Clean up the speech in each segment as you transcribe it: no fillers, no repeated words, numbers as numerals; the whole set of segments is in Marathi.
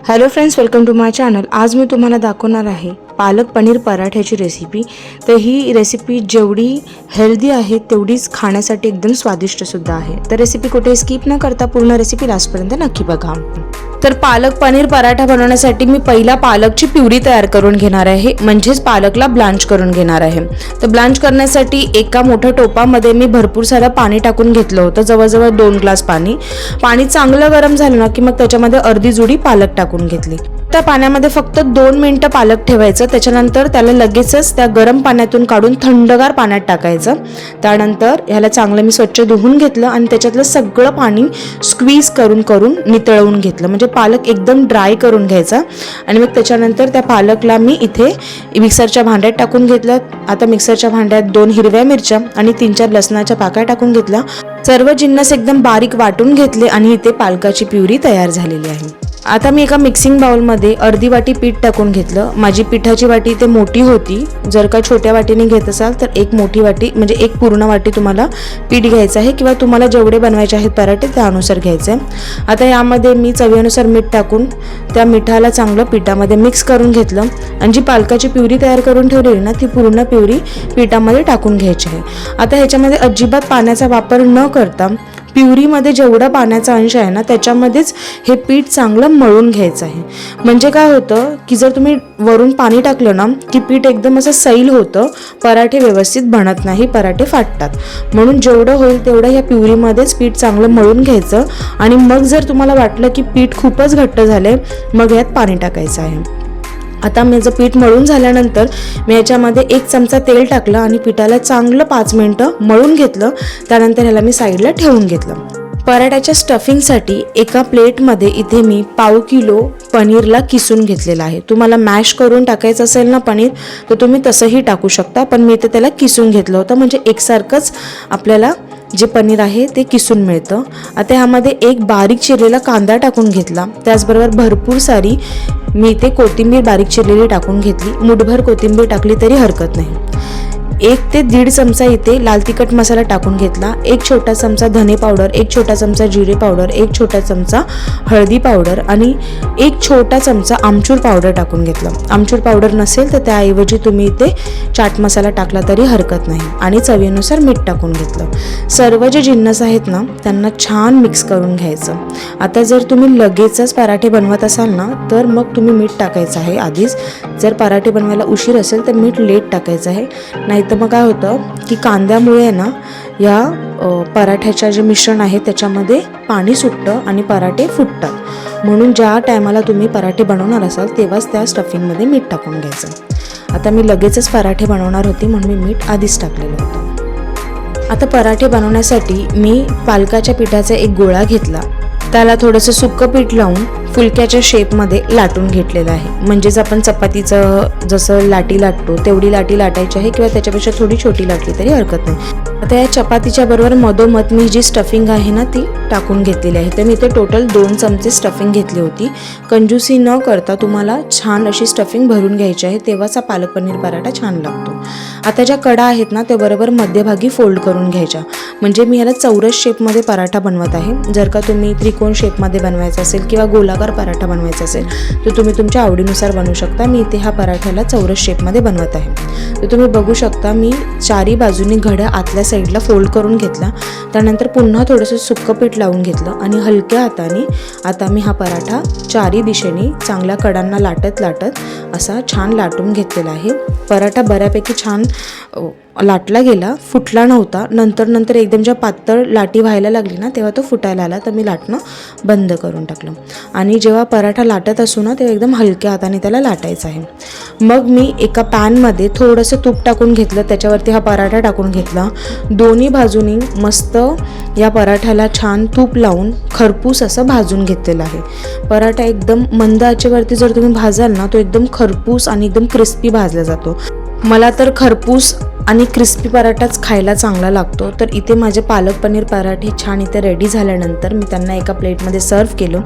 Hello friends, welcome to my channel. आज मी तुम्हाला दाखवणार आहे पालक पनीर पराठ्याची रेसिपी। तर ही रेसिपी जेवढी हेल्दी आहे तेवढीच खाण्यासाठी एकदम स्वादिष्ट सुद्धा आहे। तर रेसिपी कुठे स्किप न करता पूर्ण रेसिपी लास्टपर्यंत नक्की बघा। तर पालक पनीर पराठा बनवण्यासाठी मी पहिला पालकची प्युरी तयार करून घेणार आहे, म्हणजेच पालकला ब्लांच करून घेणार आहे। तर ब्लांच करण्यासाठी एका मोठ्या टोपामध्ये मी भरपूर सारं पाणी टाकून घेतलं होतं, जवळजवळ 2 ग्लास पाणी। पाणी चांगलं गरम झालं ना की मग त्याच्यामध्ये अर्धी जुडी पालक टाकून घेतली। त्या पाण्यामध्ये फक्त 2 मिनिटं पालक ठेवायचं, त्याच्यानंतर त्याला लगेचच त्या गरम पाण्यातून काढून थंडगार पाण्यात टाकायचं। त्यानंतर ह्याला चांगलं मी स्वच्छ धुवून घेतलं आणि त्याच्यातलं सगळं पाणी स्क्वीज करून नितळवून घेतलं, म्हणजे पालक एकदम ड्राय करून घ्यायचा। आणि मग त्याच्यानंतर त्या पालकला मी इथे मिक्सरच्या भांड्यात टाकून घेतलं। आता मिक्सरच्या भांड्यात 2 हिरव्या मिरच्या आणि 3-4 लसणाच्या पाकळ्या टाकून घेतल्या। सर्व जिन्नस एकदम बारीक वाटून घेतले आणि इथे पालकाची प्युरी तयार झालेली आहे। आता मी एका मिक्सिंग बाउलमध्ये अर्धी वाटी पीठ टाकून घेतलं। माझी पिठाची वाटी इथे मोठी होती, जर का छोट्या वाटीने घेत असाल तर एक मोठी वाटी म्हणजे एक पूर्ण वाटी तुम्हाला पीठ घ्यायचं आहे, किंवा तुम्हाला जेवढे बनवायचे आहेत पराठे त्यानुसार घ्यायचे आहे। आता यामध्ये मी चवीनुसार मीठ टाकून त्या मिठाला चांगलं पिठामध्ये मिक्स करून घेतलं आणि जी पालकाची प्युरी तयार करून ठेवलेली ना ती पूर्ण प्युरी पिठामध्ये टाकून घ्यायची आहे। आता ह्याच्यामध्ये अजिबात पाण्याचा वापर न करता प्युरीमध्ये जेवढा पाण्याचा अंश आहे ना त्याच्यामध्येच हे पीठ चांगलं मळून घ्यायचं आहे। म्हणजे काय होतं की जर तुम्ही वरून पाणी टाकलं ना की पीठ एकदम असं सैल होतं, पराठे व्यवस्थित बनत नाही, पराठे फाटतात। म्हणून जेवढं होईल तेवढं या प्युरीमध्येच पीठ चांगलं मळून घ्यायचं आणि मग जर तुम्हाला वाटलं की पीठ खूपच घट्ट झाले मग यात पाणी टाकायचं आहे। आता माझं पीठ मळून झाल्यानंतर मी याच्यामध्ये 1 चमचा तेल टाकलं आणि पिठाला चांगलं 5 मिनिटं मळून घेतलं। त्यानंतर ह्याला मी साईडला ठेवून घेतलं। पराठ्याच्या स्टफिंगसाठी एका प्लेटमध्ये इथे मी 1/2 किलो पनीरला किसून घेतलेलं आहे। तुम्हाला मॅश करून टाकायचं असेल ना पनीर तर तुम्ही तसंही टाकू शकता, पण मी इथे त्याला किसून घेतलं होतं, म्हणजे एकसारखंच आपल्याला जे पनीर आहे ते किसून मिळतं। आता ह्यामध्ये एक बारीक चिरलेला कांदा टाकून घेतला, त्याचबरोबर भरपूर सारी मी इथे कोथिंबीर बारीक चिरलेली टाकून घेतली। मुठभर कोथिंबीर टाकली तरी हरकत नाही। 1 ते 1.5 चमचा इथे लाल तिखट मसाला टाकून घेतला, 1 छोटा चमचा धने पावडर, 1 छोटा चमचा जिरे पावडर, 1 छोटा चमचा हळदी पावडर आणि 1 छोटा चमचा आमचूर पावडर टाकून घेतलं। आमचूर पावडर नसेल तर त्याऐवजी तुम्ही इथे चाट मसाला टाकला तरी हरकत नाही आणि चवीनुसार मीठ टाकून घेतलं। सर्व जे जिन्नस आहेत ना त्यांना छान मिक्स करून घ्यायचं। आता जर तुम्ही लगेचच पराठे बनवत असाल ना तर मग तुम्ही मीठ टाकायचं आहे आधीच। जर पराठे बनवायला उशीर असेल तर मीठ लेट टाकायचं आहे, नाही तर मग काय होतं की कांद्यामुळे ना या पराठ्याचं जे मिश्रण आहे त्याच्यामध्ये पाणी सुटतं आणि पराठे फुटतात। म्हणून ज्या टायमाला तुम्ही पराठे बनवणार असाल तेव्हाच त्या स्टफिंगमध्ये मीठ टाकून घ्यायचं। आता मी लगेचच पराठे बनवणार होती म्हणून मी मीठ आधीच टाकलेलं होतं। आता पराठे बनवण्यासाठी मी पालकाच्या पिठाचा एक गोळा घेतला, त्याला थोडंसं सुक्कं पीठ लावून फुलक्याच्या शेपमध्ये लाटून घेतलेलं आहे। म्हणजेच आपण चपातीचं जसं लाटी लाटतो तेवढी लाटी लाटायची आहे, किंवा त्याच्यापेक्षा थोडी छोटी लाटली तरी हरकत नाही। आता या चपातीच्या बरोबर मधोमध मी जी स्टफिंग आहे ना ती टाकून घेतलेली आहे। तर मी इथे टोटल 2 चमचे स्टफिंग घेतली होती। कंजूसी न करता तुम्हाला छान अशी स्टफिंग भरून घ्यायची आहे, तेव्हाच हा पालक पनीर पराठा छान लागतो। आता ज्या कडा आहेत ना त्या बरोबर मध्यभागी फोल्ड करून घ्यायच्या, म्हणजे मी ह्याला चौरस शेपमध्ये पराठा बनवत आहे। जर का तुम्ही त्रिकोण शेपमध्ये बनवायचा असेल किंवा गोलाकार पराठा बनवायचा असेल तर तुम्ही तुमच्या आवडीनुसार बनवू शकता। मी इथे हा पराठ्याला चौरस शेपमध्ये बनवत आहे। तर तुम्ही बघू शकता मी चारी बाजूनी घड्या आतल्या साईडला फोल्ड करून घेतला, त्यानंतर पुन्हा थोडंसं सुक्कं पीठ लावून घेतलं आणि हलक्या हाताने आता मी हा पराठा चारी दिशेने चांगल्या कडांना लाटत असा छान लाटून घेतलेला आहे। पराठा बऱ्यापैकी छान लाटला गेला, फुटला नव्हता। नंतर एकदम ज्या पातळ लाटी व्हायला लागली ना तेव्हा तो फुटायला आला, तर मी लाटणं बंद करून टाकलं। आणि जेव्हा पराठा लाटत असू ना तेव्हा एकदम हलक्या हाताने त्याला लाटायचं आहे। मग मी एका पॅनमध्ये थोडंसं तूप टाकून घेतलं, त्याच्यावरती हा पराठा टाकून घेतला। दोन्ही बाजूनी मस्त या पराठ्याला छान तूप लावून खरपूस असं भाजून घेतलेलं आहे। पराठा एकदम मंद आचेवरती जर तुम्ही भाजाल ना तो एकदम खरपूस आणि एकदम क्रिस्पी भाजला जातो। मला तर खरपूस आणि क्रिस्पी पराठाच खायला चांगला लागतो। तर इथे माझे पालक पनीर पराठे छान इथे रेडी झाल्यानंतर मी त्यांना एका प्लेटमध्ये सर्व केलं।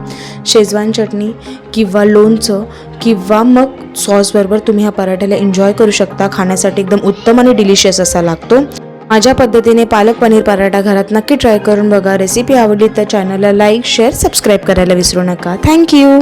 शेजवान चटणी किंवा लोणचं किंवा मग सॉसबरोबर तुम्ही ह्या पराठ्याला एन्जॉय करू शकता। खाण्यासाठी एकदम उत्तम आणि डिलिशियस असा लागतो। माझ्या पद्धतीने पालक पनीर पराठा घरात नक्की ट्राय करून बघा। रेसिपी आवडली तर चॅनलला लाईक, शेअर, सबस्क्राईब करायला विसरू नका। थँक्यू।